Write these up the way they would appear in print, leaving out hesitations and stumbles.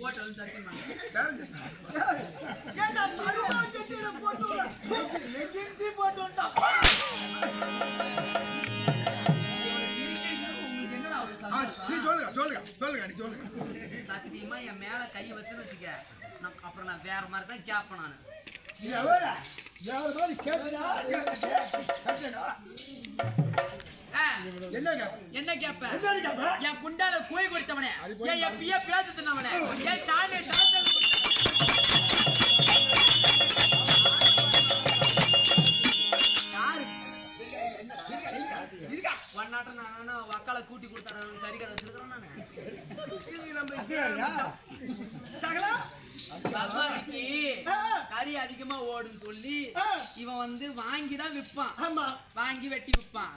போட்டல் தட்டிமா ஏண்டா மறுபடியும் செட்டில போட்டு லெகின்ஸ் போட்டுட்டா சொல்லுங்க சத்தியமா என் மேல கை வச்சுன்னு வச்சுக்க அப்புறம் நான் வேற மாதிரி தான் கேட்பேன் நான் என்ன கேப்பேன் என் குண்டால கோய் குடிச்சவனே என் எப்பயே பேச தின்னவனே என் சாமி ஒன்னாட்டம் நான் வக்கால கூட்டி கொடுத்தாரு கறி கடை வச்சிருக்கிறேன் கறி அதிகமா ஓடுன்னு சொல்லி இவன் வந்து வாங்கிதான் விற்பான் வாங்கி வெட்டி விற்பான்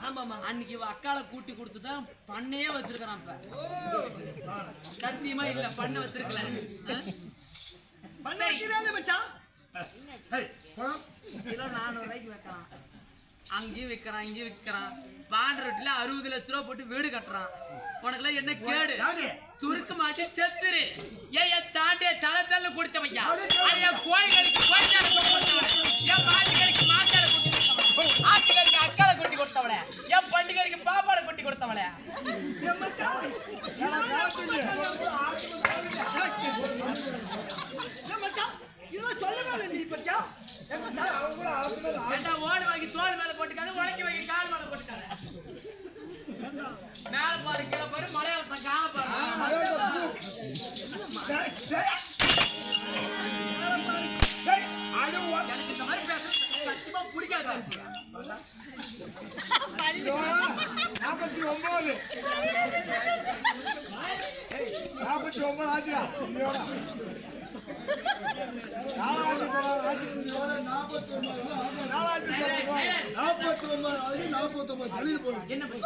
அன்னைக்கு அக்கால கூட்டி கொடுத்துதான் பண்ணையே வச்சிருக்கிறான் இப்ப சத்தியமா இல்ல பண்ண வச்சிருக்கல கிலோ 400 ரூபாய்க்கு வைக்கிறான் அங்கேயும் விற்கிறான் இங்கேயும் விற்கிறான் பாண்டரோட்டில 60 லட்ச ரூபா போட்டு வீடு கட்டுறான் உனக்குலாம் என்ன கேடு சுருக்க மாட்டி செத்துரு ஏன் சாண்டிய சலச்சல குடிச்ச பையா என் கோயிலுக்கு என் மாட்டுக்கறிக்கு மாட்டால குட்டி கொடுத்தவளே ஆட்டுக்கறிக்கு அக்கால குட்டி கொடுத்தவளே என் பண்டிகரிக்கு பாப்பால குட்டி கொடுத்தவளே ஓடு வாங்கி தோல் மேல போட்டுக்காது உடக்கி வாங்கி கால் மேல போட்டுக்காது மேல பாரு கீழே பாரு மலையாளத்தை கால பாரு எனக்கு இந்த மாதிரி பேச சத்தியமா பிடிக்காது 49 ஆச்சுடா 49 என்ன ஒரு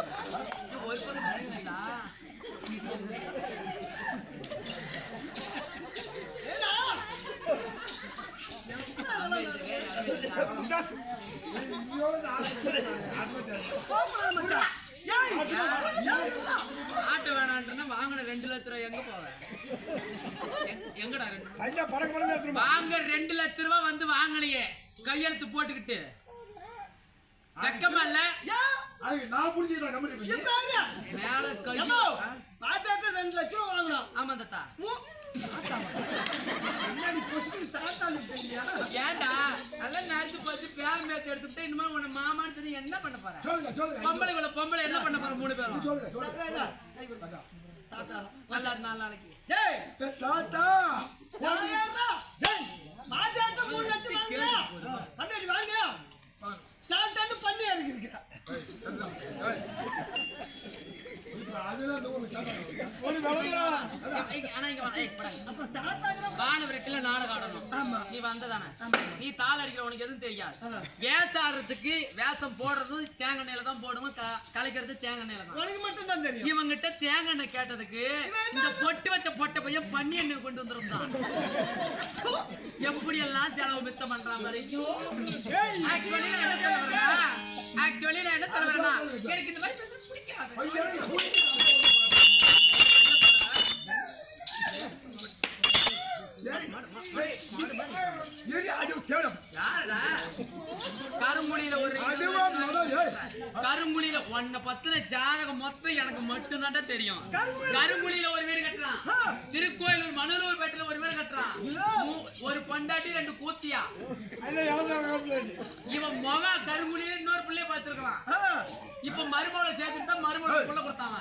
ஆட்டு வேணான்றா வாங்கின 2 லட்ச ரூபாய் எங்க போவேன் எங்கடா வாங்க 2 லட்ச ரூபாய் வந்து வாங்கலையே கையெழுத்து போட்டுக்கிட்டு வெக்கமா இல்ல நான் புடிச்சிட்டேன் கம்பெனி மேல கை பாத்தாட்ட 2 லட்சம் ரூபாய் வாங்கணும் ஆமா தாத்தா ஏண்டா எல்லாம் நடிச்சு போச்சு பேரம் பேச்சு எடுத்துட்டு இனிமே உன்னை மாமான்னு சொல்லி என்ன பண்ண போற பொம்பளை என்ன பண்ண போற 3 பேரும் நல்லா 4 நாளைக்கு தாத்தா 3 லட்சம் வாங்க சாப்பிட்டு பண்ணி இருக்கு நாடகம் ஆடணும் நீ வந்ததானே நீ தாள் அடிக்கிற உனக்கு எதுவும் தெரியாது வேஷம் ஆடுறதுக்கு வேஷம் போடுறதும் தேங்காய் எண்ணெயில தான் போடணும் கலைக்கிறது தேங்காய் எண்ணெயில தான் தெரியும் இவங்கிட்ட தேங்காய் எண்ணெய் கேட்டதுக்கு இந்த பொட்டு வச்ச பொட்டை பையன் பண்ணி எண்ணெய் கொண்டு வந்துருந்தான் எப்படி எல்லாம் செலவு மிச்சம் பண்ற மாதிரி ஆக்சுவலி நான் என்ன சொல்றேன்னா எனக்கு இந்த மாதிரி கருங்குழியில ஒன்ன பத்தின ஜாதகம் மொத்தம் எனக்கு மட்டும் தான் தெரியும். கருங்குழியில ஒரு வீடு கட்டுறான், திருக்கோயிலூர் மணலூர் பேட்டில ஒரு வீடு கட்டுறான், ஒரு பொண்டாட்டி 2 கூத்தியா. இவன் மொக கருங்குழியில இன்னொரு பிள்ளைய பார்த்திருக்கான். இப்ப மருமகளை சேர்த்துட்டு மருமகளை புள்ள கொடுத்தாங்க.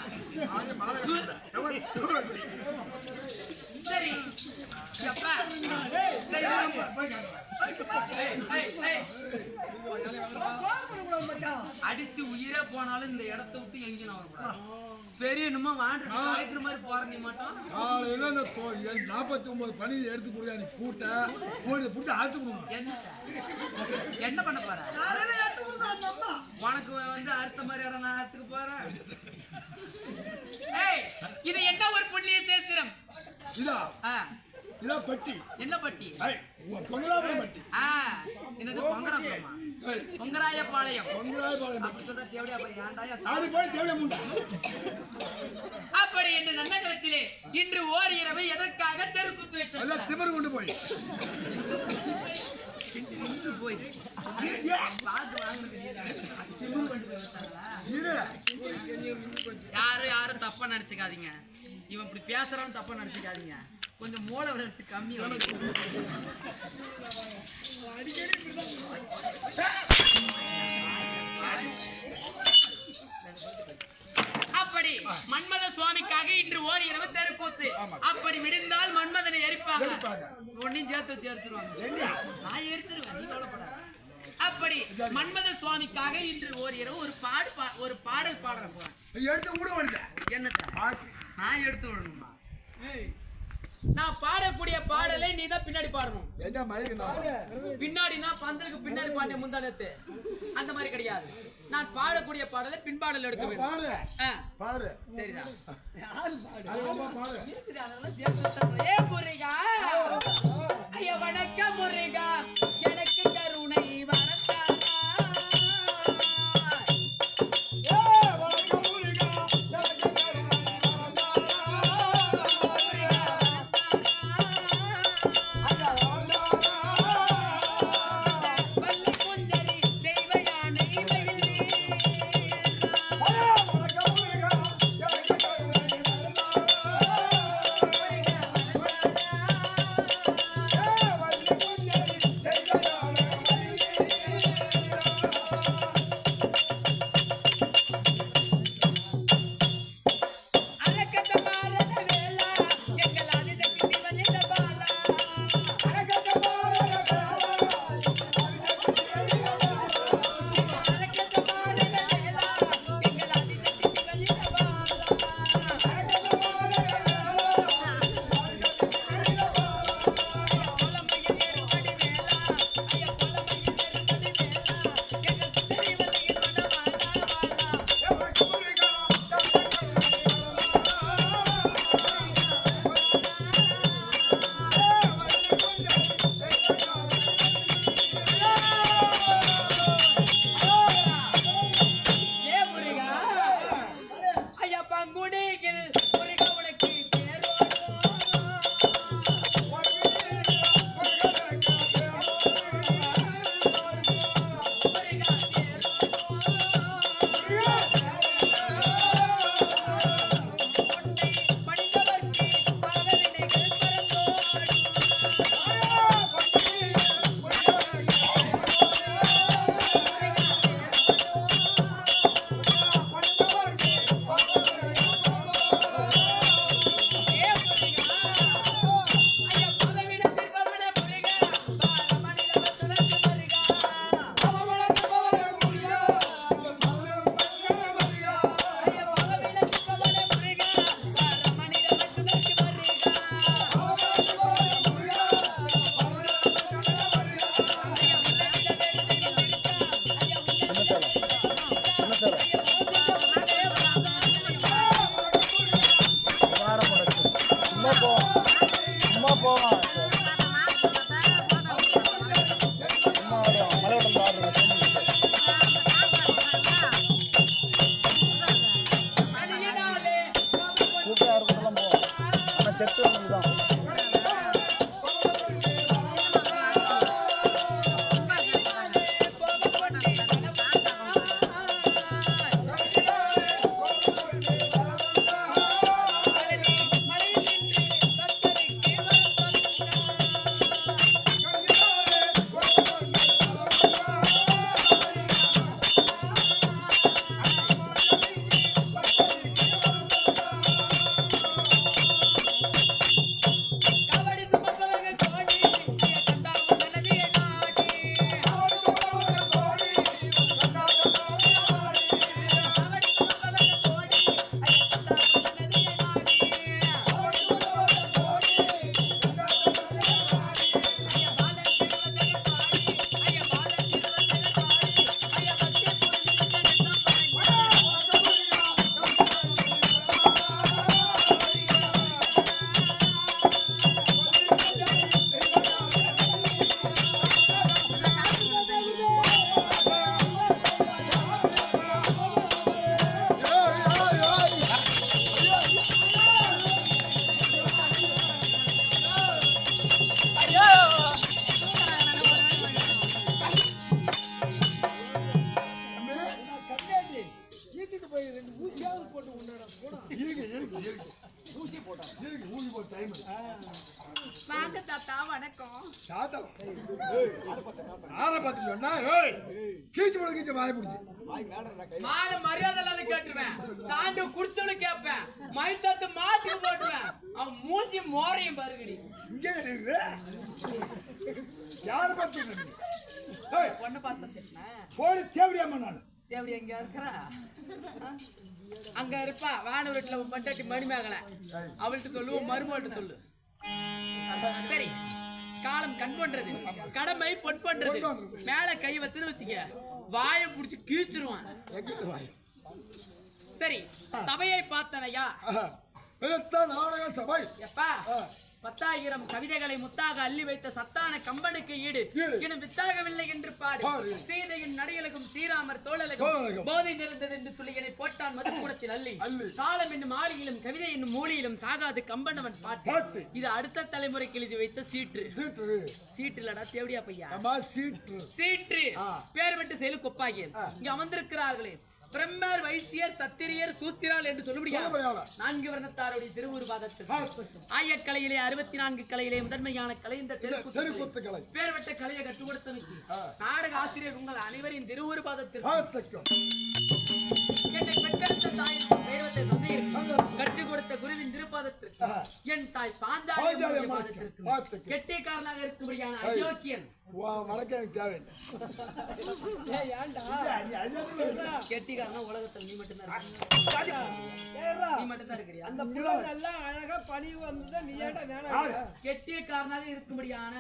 சரி அடிச்சு உயிரே போனாலும் இந்த இடத்த விட்டு எங்கேயும் வரக்கூடாது. பெரிய என்னமோ வாண்டு மாதிரி போற நீ மட்டும் 49 பணி எடுத்து கொடுத்தா நீ கூட்ட புடிச்சு அழுத்து என்ன பண்ண போற? உனக்கு வந்து அறுத்த மாதிரி இடம் நான் அறுத்துக்கு போறேன். இது என்ன ஒரு புண்ணிய சேத்திரம்? இதான் பட்டி. என்ன பட்டி? பொங்கராபுரம் பட்டி. என்னது பொங்கராபுரமா? பொங்கராயபாளையம். அப்படி சொல்ற தேவடியா போய் ஏன்டாயா? அது போய் தேவடியா முண்டா. அப்படி இந்த நன்னகரத்திலே இன்று ஓர் இரவு எதற்காக தெருக்கூத்து வைத்தார்? அத திமிரு கொண்டு போய். இன்று போய் பாத்து வாங்குறது திமிரு கொண்டு போய் வைத்தாங்களா? யாரும் தப்பா நினைச்சுக்காதீங்க. இவன் இப்படி பேசுறான்னு தப்பா நினைச்சுக்காதீங்க. கொஞ்சம் மூளை வளர்ச்சி கம்மி. அப்படி மன்மத சுவாமிக்காக இன்று ஓர் இரவு தெருக்கூத்து. அப்படி விடுந்தால் மன்மதனை எரிப்பாங்க. ஒன்னையும் சேர்த்து வச்சு எரிச்சிருவாங்க. நான் எரிச்சிருவேன், நீ கவலைப்படாத. அப்படி மன்மத சுவாமிக்காக இன்று ஓர் இரவு ஒரு பாடல் பாட போறேன். என்னத்த நான் எடுத்து விடணுமா? நான் பாடக்கூடிய பாடலை நீ தான் பின்னாடி பாடணும். பின்னாடினா பந்தலுக்கு பின்னாடி பாண்டிய முந்தானத்து அந்த மாதிரி கிடையாது. நான் பாடக்கூடிய பாடலை பின்பாடல் எடுக்க வேண்டும். சரிதான். ஏ முருகா, ஐயா வணக்கம் முருகா, எனக்கு கருணை வரத்தா. ஊதி போ டைம் வாங்க தாத்தா வணக்கம். சாத்தம் ஆற பார்த்து சொன்னா ஏய் கீச்சு போட கீச்சு வாய் பிடிச்சி மாலை மரியாதை இல்லாத கேட்டுருவேன். சாண்டு குடிச்சவனு கேட்பேன். மைத்தாத்து மாட்டி போட்டுவேன். அவன் மூஞ்சி மோரையும் பாருங்கடி. இங்கே இருக்குது யாரை பார்த்து பொண்ணை பார்த்தேன். போய் தேவடியாமா நான் எப்படி எங்க இருக்கிறா? அங்க இருப்பா வானூரத்துல பட்டாட்டி மணிமேகலை. அவள்கிட்ட சொல்லுவோம், மருமகள்கிட்ட சொல்லு. சரி, காலம் கண் பண்றது, கடமை பொன் பண்றது. மேல கை வச்சுன்னு வச்சுக்க, வாயை புடிச்சு கீழ்ச்சிருவான். சரி, சபையை பார்த்தனையா? நாடக சபை எப்பா 10,000 கவிதைகளை முத்தாக அள்ளி வைத்த சத்தான கம்பனுக்கு ஈடு இன்னும் வித்தாகவில்லை என்று பாடு. சீதையின் நடையலுக்கும் ஸ்ரீராமர் தோழலுக்கும் போதை நிறைந்தது என்று சொல்லி என்னை போட்டான் மதுக்கூடத்தில் அள்ளி. காலம் என்னும் ஆளியிலும் கவிதை என்னும் மூலியிலும் சாகாது கம்பனவன் பாட்டு. இது அடுத்த தலைமுறைக்கு எழுதி வைத்த சீற்று. சீட்டுலடா தேவடியா பையா, சீற்று பேர் விட்டு செயலு கொப்பாகியல். இங்க அமர்ந்திருக்கிறார்களே பிரம்மர், வைசியர், சத்திரியர், சூத்திரால் என்று சொல்ல முடியாது 4 வர்ணத்தாருடைய திருவுருவாதத்தில் ஆயக்கலையிலே 64 கலையிலே முதன்மையான கலை இந்த தெருக்கூத்து கலை. பேர்வட்ட கலையை கற்றுக் கொடுத்தனுக்கு நாடக ஆசிரியர் உங்கள் அனைவரின் திருவுருவாதத்தில் என்னை பெற்றெடுத்த தாயின் பேர்வத்தை தந்தையிற்கு கற்றுக் கொடுத்த குருவின் திருப்பாதத்திற்கு என் தாய் பாஞ்சாலிக்கு கெட்டிக்காரனாக இருக்கும்படியான அயோக்கியன் வணக்கம் எனக்கு தேவையில்லை. கெட்டிக்காரனா உலகத்தில் நீ மட்டும்தான் இருக்கிறியா? அந்த புலவர் எல்லாம் அழகா பணிவு வந்தது. நீ ஏன்டா வேணாம்? கெட்டிக்காரனாக இருக்கும்படியான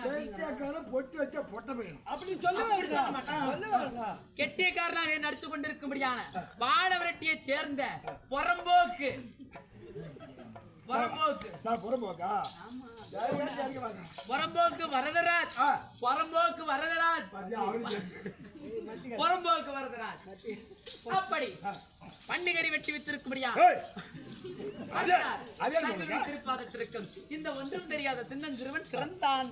பொட்டு வச்ச பொட்டை பையன் அப்படி சொல்லுவாங்க. கெட்டிக்காரனாக நடித்து கொண்டிருக்கும்படியான வாழவரட்டியை சேர்ந்த புறம்போக்கு நான் புறம்போக்கா? புறம்போக்கு வரதராஜ், புறம்போக்கு வரதராஜ், புறம்போக்கு வரதராஜ். அப்படி பண்டிகை வெட்டி வைத்திருக்கும்படியா திருப்பாதத்திற்கும் இந்த ஒன்றும் தெரியாத சின்னஞ்சிறுவன் சிறந்தான்.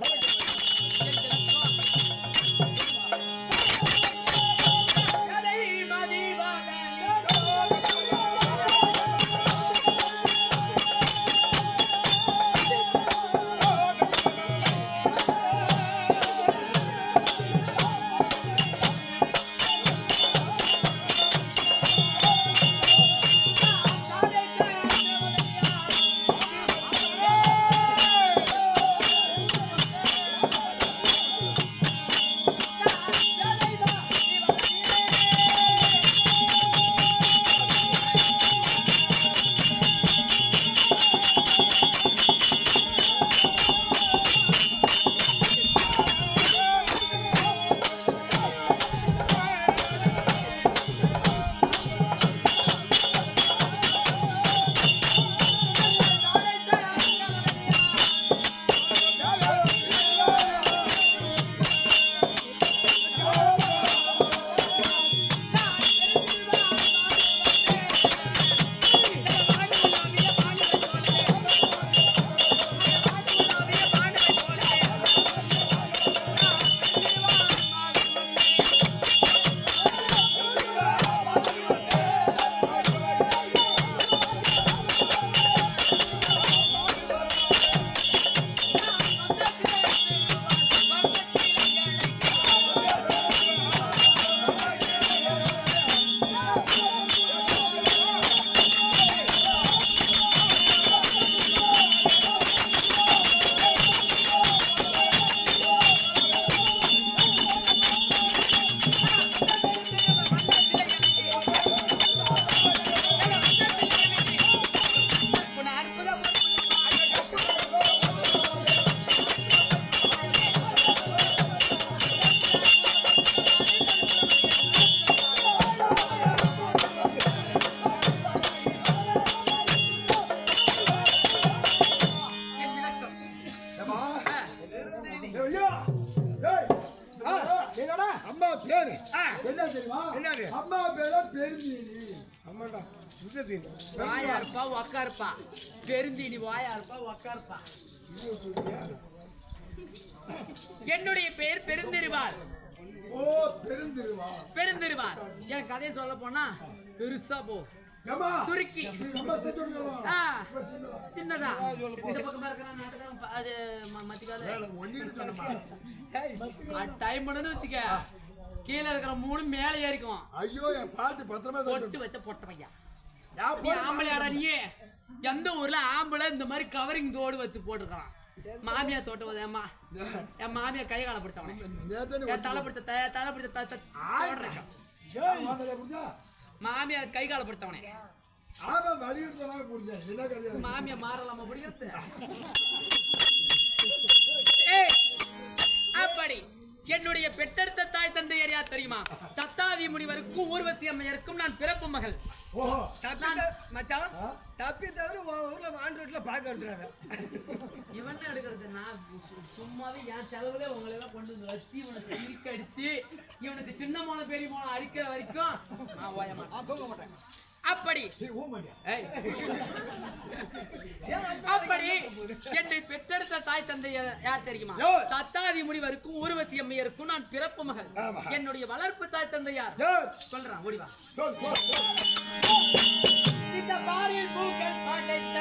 அம்மா பேரா பெருந்தீனி. அம்மாடா வாயா இருப்பா உக்காருப்பா. பெருந்தீனி வாயா இருப்பா உக்காருப்பா. என்னுடைய பெயர் பெருந்திருவாள். ஓ பெருந்திருவாள். பெருந்திருவாள். என் கதையை சொல்ல போனா பெருசா போ. ஏம்மா, சுருக்கி நீ ரொம்ப செஞ்சு விடுறோம். ஆ, சின்னதா இந்த பக்கமா இருக்கிற நாட்டுக்காரன் அது மத்திக்கால ஒண்ணிட்டு சொன்னமா. டைம் பண்ணு வச்சுக்க கீழே இருக்கிற 3 மேலே ஏறிக்கும் ஐயோ, என் பாத்து பத்திரமா தான் பொட்டு வச்ச பொட்ட பையா யா, நீ ஆம்பளையாடா நீ எந்த ஊர்ல ஆம்பளை இந்த மாதிரி கவரிங் தோடு வச்சு போட்டுருக்கான் மாமியா தோட்டம் ஏமா என் மாமியா கை கால பிடிச்சவனே நேத்து நீ என் தலை பிடிச்ச புரிஞ்சா? மாமியா கை கால பிடிச்சவனே ஆமா, வலின்னு சொன்னாங்க புரிஞ்சேன். என்ன கதையா? மாமியா மாறலாமா பிடிக்கிறது ஏய், அப்படி என்னுடைய பெற்றெடுத்த தாய் தந்தையர் யார் தெரியுமா? தத்தாதி முனிவருக்கும் ஊர்வசி அம்மையருக்கும் நான் பிறப்பு மகள். ஓஹோ, மச்சான் தப்பி தவிர ஊர்ல ஆண்டு வீட்டுல பாக்க எடுத்துறாங்க. இவன் எடுக்கிறது நான் சும்மாவே என் செலவுல உங்களை எல்லாம் கொண்டு வந்து வச்சு இவனுக்கு இறுக்க அடிச்சு இவனுக்கு சின்ன மோள பெரிய மோளம் அடிக்கிற வரைக்கும் நான் ஓய மாட்டேன், தூங்க மாட்டேன். அப்படி ஏய், அப்படி என்னை பெற்றெடுத்த தாய் தந்தை யார் தெரியுமா? தத்தாதி முனிவருக்கும் ஊர்வசி அம்மையருக்கும் நான் பிறப்பு மகள். என்னுடைய வளர்ப்பு தாய் தந்தை யார் சொல்றான், ஓடிவா. இந்த பாரில் பூக்கள் பாய்ந்த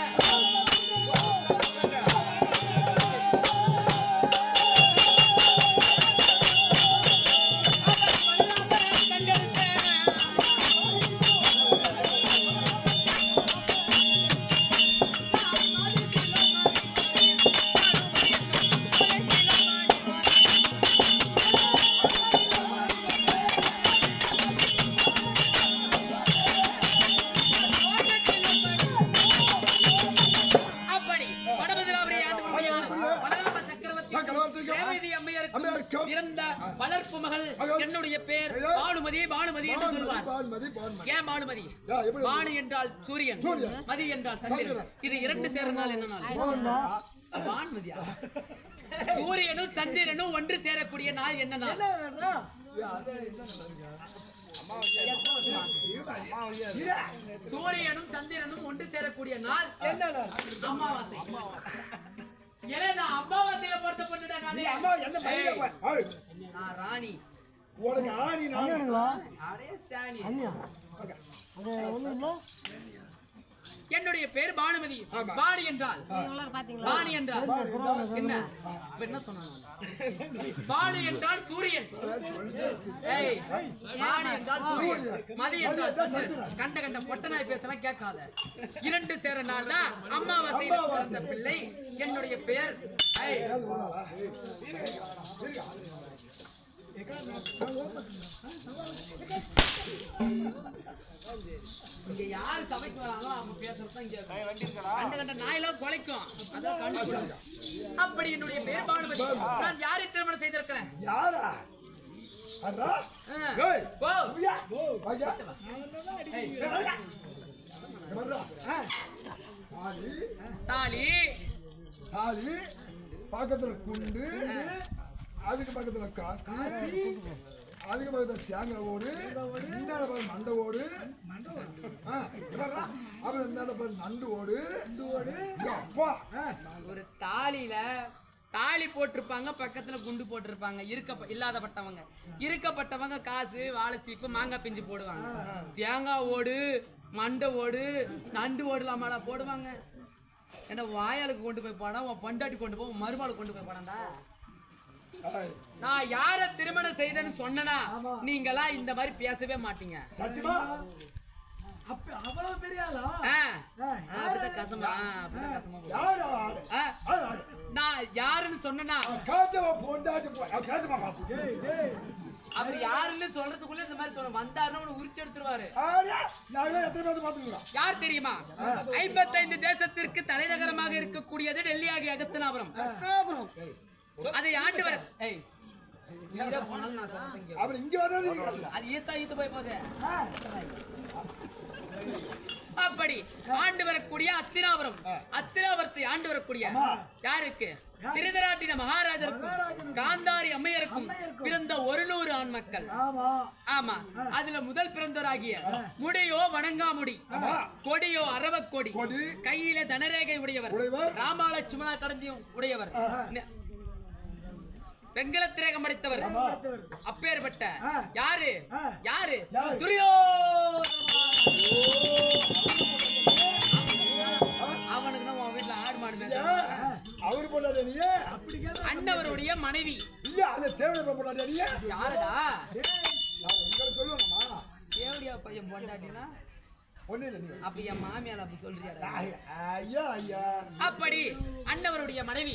வளர்ப்பு மகள் என்னுடைய பேர் பானுமதி. பானுமதி என்று சொல்வார். ஏன் பானுமதி? பானு என்றால் சூரியன், மதி என்றால் சந்திரன். இது 2 சேர்ந்தால் என்ன நாள்? பானுமதியா? சூரியனும் சந்திரனும் ஒன்று சேரக்கூடிய நாள் என்ன நாள்? சூரியனும் சந்திரனும் ஒன்று சேரக்கூடிய நாள் அமாவாசை. நான் அமாவாசையில பொறுத்த பண்ணிட்டேன். நான் ராணி. என்னுடைய பேர் பானுமதி. பாணி என்றால் பாணி என்றால் என்ன? என்ன சொன்னாங்க? பாணி என்றால் சூரியன். பாணி என்றால் சூரியன், மதி என்றால் சந்திரன். கண்ட கண்ட பொட்டனாய் பேசலாம் கேட்காத. 2 சேர நாள் தான் அமாவாசையில் பிறந்த பிள்ளை. என்னுடைய பெயர் இங்க யாரு சமைக்கு வராங்களோ அவங்க பேசுறதுதான் இங்க கண்ட கண்ட நாயெல்லாம் குலைக்கும். அதான் கண்டு. அப்படி என்னுடைய பேர் பானுமதி. நான் யாரை திருமணம் செய்திருக்கிறேன்? யாரா? தாலி, தாலி பக்கத்துல குண்டு, அதுக்கு பக்கத்துல காசு, அதுக்கு பக்கத்துல தேங்காய் ஓடு, இந்த மண்டை ஓடு, அப்புறம் இந்த நண்டு ஓடு. அப்பா, ஒரு தாலியில தாலி போட்டிருப்பாங்க, பக்கத்துல குண்டு போட்டிருப்பாங்க. இல்லாதப்பட்டவங்க, இருக்கப்பட்டவங்க காசு, வாழை சீப்பு, மாங்காய் பிஞ்சு போடுவாங்க. தேங்காய் ஓடு, மண்டை ஓடு, நண்டு ஓடுலாமாடா போடுவாங்க. என்ன வாயாளுக்கு கொண்டு போய் போனா, உன் பொண்டாட்டி கொண்டு போய் மருமகளுக்கு கொண்டு போய் போனாண்டா. நான் யார திருமணம் செய்தேன்னு சொன்னா நீங்களாம் இந்த மாதிரி பேசவே மாட்டீங்க. அவ்வளவு பெரிய ஆளா? அப்படிதான் கசமா, அப்படிதான் கசமா. நான் யாருன்னு சொன்னா அவர் யாருன்னு சொல்றதுக்குள்ள இந்த மாதிரி சொல்ல வந்தாருன்னு உரிச்சு எடுத்துருவாரு. யார் தெரியுமா? 55 தேசத்திற்கு தலைநகரமாக இருக்கக்கூடியது டெல்லி ஆகிய அகஸ்தனாபுரம். அதை ஆண்டவர் அப்படி ஆண்டு வரக்கூடிய அஸ்தினாபுரம். அஸ்தினாபுரத்தை ஆண்டு வரக்கூடிய யாருக்கு? திருதராட்டின மகாராஜருக்கும் காந்தாரி அம்மையருக்கும் பிறந்த 100 ஆண் மக்கள். ஆமா, அதுல முதல் பிறந்தவராகிய முடியோ வணங்காமுடி, கொடியோ அரவக்கொடி, கையில தனரேகை உடையவர், ராமால சுமலா கடஞ்சியும் உடையவர், வெங்கலத்திரேகம் அடித்தவர். அப்பேற்பட்ட யாரு? யாரு? துரியோதன. அவரு பொண்டாட்டியா நீ? அண்ணவருடைய மனைவி. இல்ல அந்த தேவடைய பொண்டாட்டியா நீ? யாருடா? நான் உங்களை சொல்லுவேன்மா. தேவடியா பையன் பொண்டாட்டினா ஒண்ணு இல்ல நீ. அப்ப என் மாமியார் அப்படி சொல்றியாடா? ஐயா ஐயா. அப்படி அண்ணவருடைய மனைவி